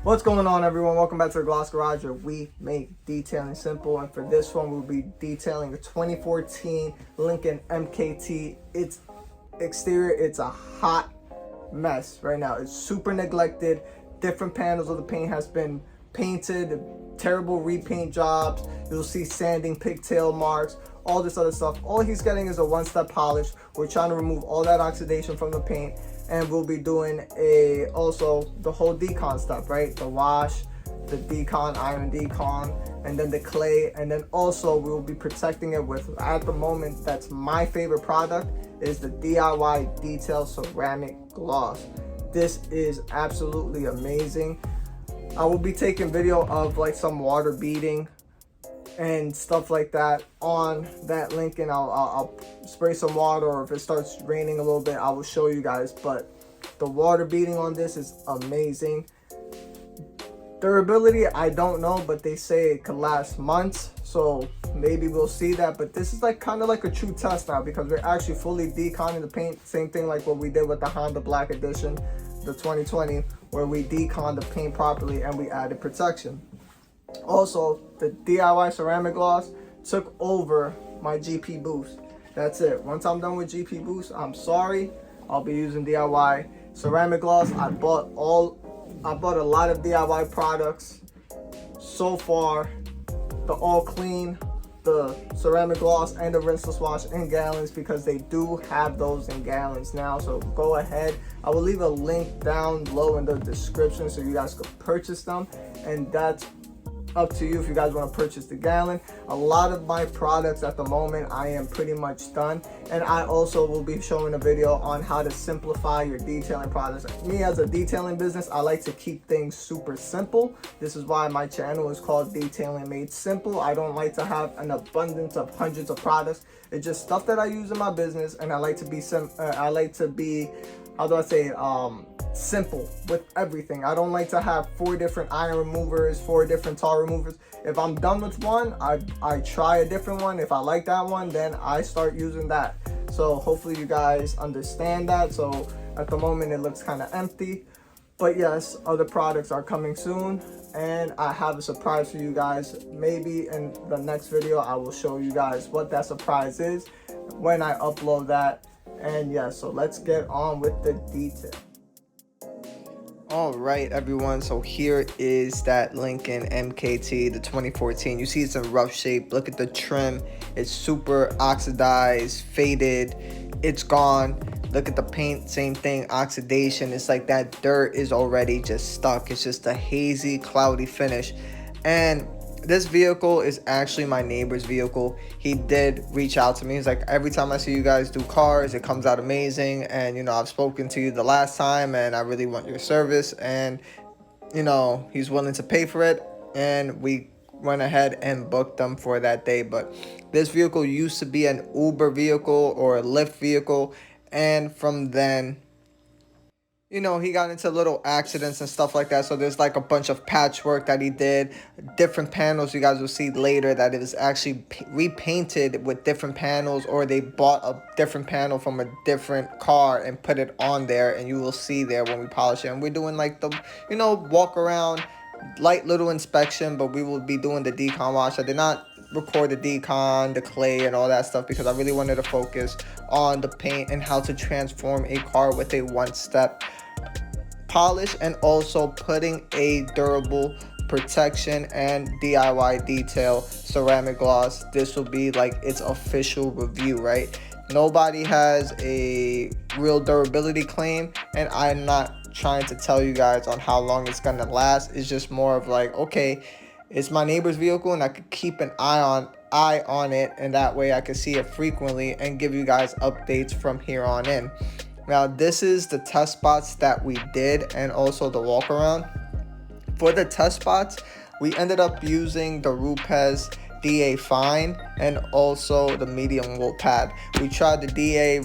What's going on, everyone? Welcome back to the Gloss Garage, where we make detailing simple. And for this one, we'll be detailing the 2014 Lincoln MKT. Its exterior, it's a hot mess right now. It's super neglected. Different panels of the paint has been painted, terrible repaint jobs. You'll see sanding, pigtail marks, all this other stuff. All he's getting is a one-step polish. We're trying to remove all that oxidation from the paint, and we'll be doing also the whole decon step, right? The wash, the decon, iron decon, and then the clay, and then also we'll be protecting it with, at the moment, that's my favorite product, is the DIY Detail Ceramic Gloss. This is absolutely amazing. I will be taking video of like some water beading and stuff like that on that Lincoln. I'll spray some water, or if it starts raining a little bit, I will show you guys. But the water beading on this is amazing. Durability, I don't know, but they say it could last months, so maybe we'll see that. But this is like kind of like a true test now, because we're actually fully deconning the paint. Same thing like what we did with the Honda Black Edition, the 2020, where we deconned the paint properly and we added protection. Also, the DIY ceramic gloss took over my GP Boost. That's it. Once I'm done with GP Boost, I'm sorry, I'll be using DIY ceramic gloss. I bought a lot of DIY products so far. The All Clean, the ceramic gloss, and the rinseless wash in gallons, because they do have those in gallons now. So go ahead, I will leave a link down below in the description so you guys can purchase them, and that's up to you if you guys want to purchase the gallon. A lot of my products at the moment, I am pretty much done, and I also will be showing a video on how to simplify your detailing products. Me, as a detailing business, I like to keep things super simple. This is why my channel is called Detailing Made Simple. I don't like to have an abundance of hundreds of products. It's just stuff that I use in my business, and I like to be how do I say it, simple with everything. I don't like to have 4 different iron removers, 4 different tar removers. If I'm done with one, I try a different one. If I like that one, then I start using that. So hopefully you guys understand that. So at the moment it looks kind of empty, but yes, other products are coming soon, and I have a surprise for you guys. Maybe in the next video I will show you guys what that surprise is when I upload that. And yeah, so let's get on with the detail. All right, everyone, so here is that Lincoln MKT, the 2014. You see it's in rough shape. Look at the trim. It's super oxidized, faded. It's gone. Look at the paint, same thing, oxidation. It's like that dirt is already just stuck. It's just a hazy, cloudy finish. And this vehicle is actually my neighbor's vehicle. He did reach out to me. He's like, every time I see you guys do cars, it comes out amazing, and you know, I've spoken to you the last time and I really want your service. And you know, he's willing to pay for it, and we went ahead and booked them for that day. But this vehicle used to be an Uber vehicle or a Lyft vehicle, and from then, you know, he got into little accidents and stuff like that. So there's like a bunch of patchwork that he did, different panels you guys will see later that it was actually repainted with different panels, or they bought a different panel from a different car and put it on there, and you will see there when we polish it. And we're doing like the, you know, walk around, light little inspection, but we will be doing the decon wash. I did not record the decon, the clay, and all that stuff, because I really wanted to focus on the paint and how to transform a car with a one-step polish, and also putting a durable protection and DIY detail ceramic gloss. This will be like its official review, right? Nobody has a real durability claim, and I'm not trying to tell you guys on how long it's gonna last. It's just more of like, okay, it's my neighbor's vehicle, and I could keep an eye on it, and that way I can see it frequently and give you guys updates from here on in. Now, this is the test spots that we did, and also the walk around. For the test spots, we ended up using the Rupes DA Fine and also the medium wool pad. We tried the DA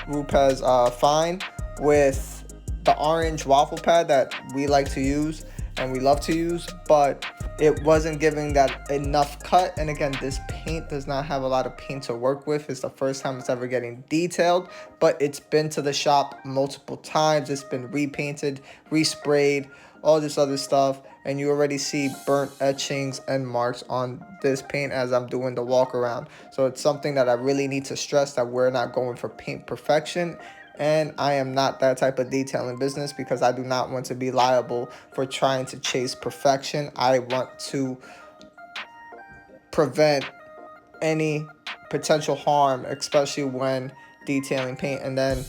Rupes Fine with the orange waffle pad that we like to use and we love to use, but it wasn't giving that enough cut. And again, this paint does not have a lot of paint to work with. It's the first time it's ever getting detailed, but it's been to the shop multiple times. It's been repainted, resprayed, all this other stuff, and you already see burnt etchings and marks on this paint as I'm doing the walk around. So it's something that I really need to stress, that we're not going for paint perfection, and I am not that type of detailing business, because I do not want to be liable for trying to chase perfection. I want to prevent any potential harm, especially when detailing paint. And then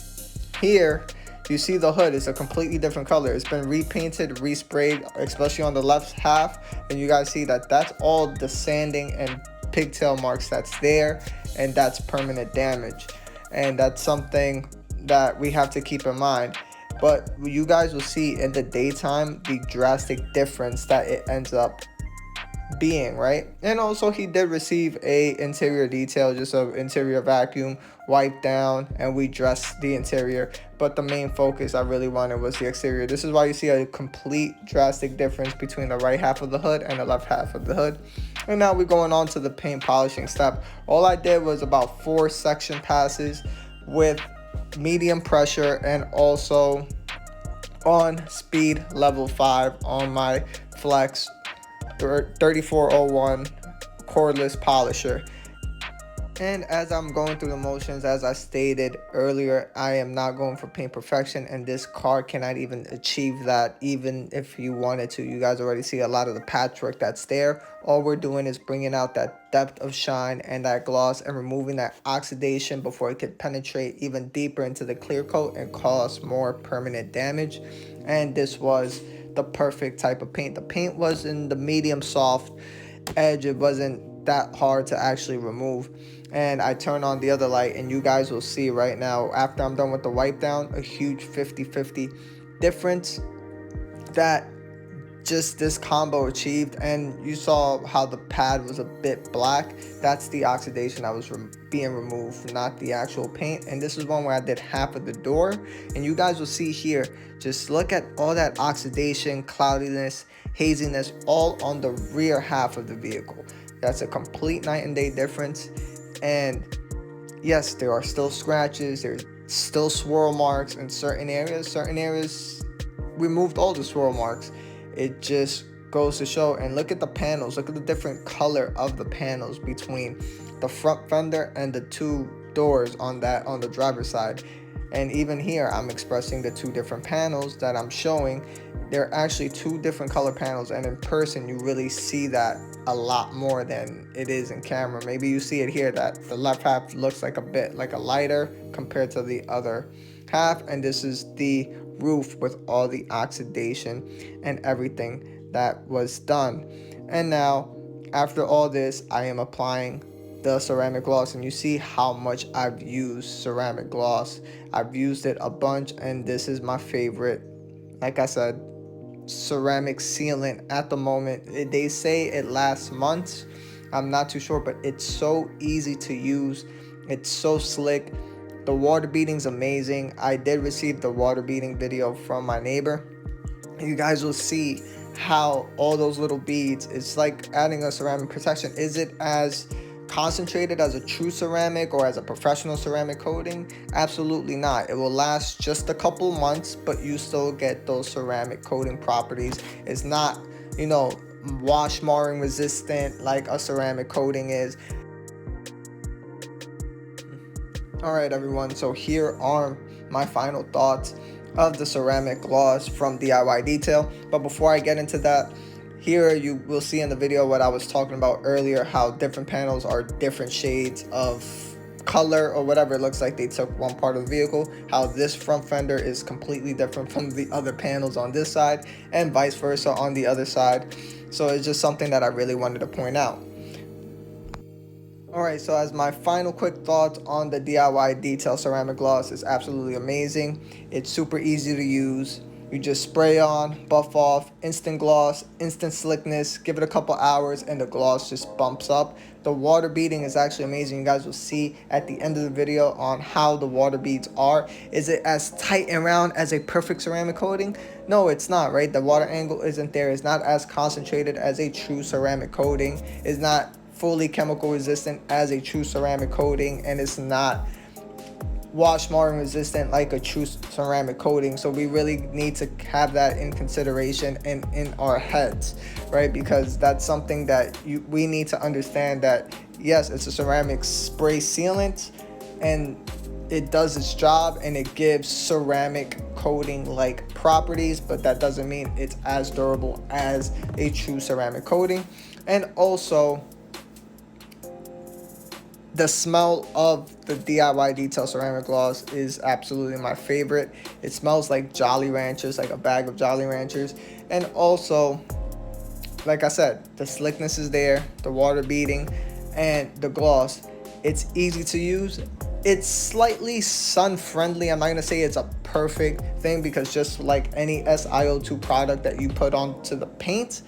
here you see the hood is a completely different color. It's been repainted, resprayed, especially on the left half, and you guys see that that's all the sanding and pigtail marks that's there, and that's permanent damage, and that's something that we have to keep in mind. But you guys will see in the daytime the drastic difference that it ends up being, right? And also he did receive a interior detail, just a interior vacuum, wipe down, and we dressed the interior, but the main focus I really wanted was the exterior. This is why you see a complete drastic difference between the right half of the hood and the left half of the hood. And now we're going on to the paint polishing step. All I did was about 4 section passes with medium pressure, and also on speed level 5 on my Flex 3401 cordless polisher. And as I'm going through the motions, as I stated earlier, I am not going for paint perfection, and this car cannot even achieve that, even if you wanted to. You guys already see a lot of the patchwork that's there. All we're doing is bringing out that depth of shine and that gloss, and removing that oxidation before it could penetrate even deeper into the clear coat and cause more permanent damage. And this was the perfect type of paint. The paint was in the medium soft edge. It wasn't that hard to actually remove. And I turn on the other light, and you guys will see right now, after I'm done with the wipe down, a huge 50-50 difference that just this combo achieved. And you saw how the pad was a bit black. That's the oxidation that was being removed, not the actual paint. And this is one where I did half of the door, and you guys will see here, just look at all that oxidation, cloudiness, haziness, all on the rear half of the vehicle. That's a complete night and day difference. And yes, there are still scratches, there's still swirl marks in certain areas removed all the swirl marks. It just goes to show. And look at the panels, look at the different color of the panels between the front fender and the 2 doors on the driver's side. And even here I'm expressing the 2 different panels that I'm showing. They're actually 2 different color panels, and in person you really see that a lot more than it is in camera. Maybe you see it here that the left half looks like a bit like a lighter compared to the other half, and this is the roof with all the oxidation and everything that was done. And now after all this, I am applying the ceramic gloss, and you see how much I've used ceramic gloss. I've used it a bunch, and this is my favorite, like I said, ceramic sealant at the moment. They say it lasts months. I'm not too sure, but it's so easy to use. It's so slick. The water beading's amazing. I did receive the water beading video from my neighbor. You guys will see how all those little beads, it's like adding a ceramic protection. Is it as concentrated as a true ceramic or as a professional ceramic coating? Absolutely not. It will last just a couple months, but you still get those ceramic coating properties. It's not, you know, wash marring resistant like a ceramic coating is. Alright everyone, so here are my final thoughts of the ceramic gloss from DIY Detail. But before I get into that, here you will see in the video what I was talking about earlier, how different panels are different shades of color or whatever. It looks like they took one part of the vehicle, how this front fender is completely different from the other panels on this side, and vice versa on the other side. So it's just something that I really wanted to point out. Alright, so as my final quick thoughts on the DIY Detail ceramic gloss, is absolutely amazing. It's super easy to use. You just spray on, buff off, instant gloss, instant slickness. Give it a couple hours and the gloss just bumps up. The water beading is actually amazing. You guys will see at the end of the video on how the water beads are. Is it as tight and round as a perfect ceramic coating? No, it's not, right? The water angle isn't there. It's not as concentrated as a true ceramic coating. It's not fully chemical resistant as a true ceramic coating, and it's not wash marking resistant like a true ceramic coating. So we really need to have that in consideration and in our heads, right? Because that's something that we need to understand, that yes, it's a ceramic spray sealant and it does its job and it gives ceramic coating like properties, but that doesn't mean it's as durable as a true ceramic coating. And also, the smell of the DIY Detail ceramic gloss is absolutely my favorite. It smells like Jolly Ranchers, like a bag of Jolly Ranchers. And also, like I said, the slickness is there, the water beading, and the gloss. It's easy to use. It's slightly sun friendly. I'm not gonna say it's a perfect thing, because just like any SiO2 product that you put onto the paint,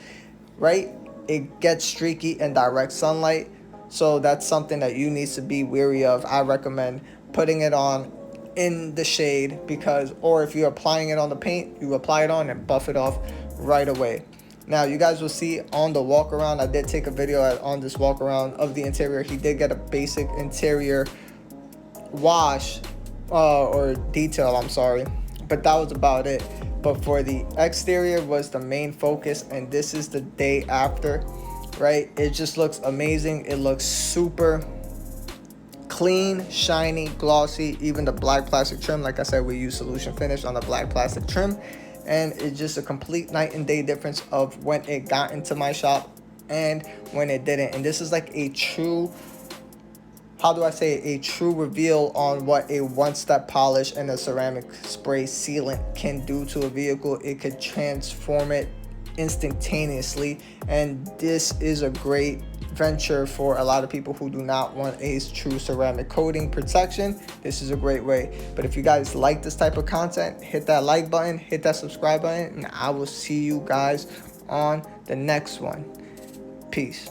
right, it gets streaky in direct sunlight. So that's something that you need to be wary of. I recommend putting it on in the shade, because, or if you're applying it on the paint, you apply it on and buff it off right away. Now you guys will see on the walk around, I did take a video on this walk around of the interior. He did get a basic interior wash or detail, I'm sorry, but that was about it. But for the exterior was the main focus, and this is the day after, right? It just looks amazing. It looks super clean, shiny, glossy. Even the black plastic trim, like I said, we use solution finish on the black plastic trim, and it's just a complete night and day difference of when it got into my shop and when it didn't. And this is like a true, how do I say it, a true reveal on what a one-step polish and a ceramic spray sealant can do to a vehicle. It could transform it instantaneously, and this is a great venture for a lot of people who do not want a true ceramic coating protection. This is a great way. But if you guys like this type of content, hit that like button, hit that subscribe button, and I will see you guys on the next one. Peace.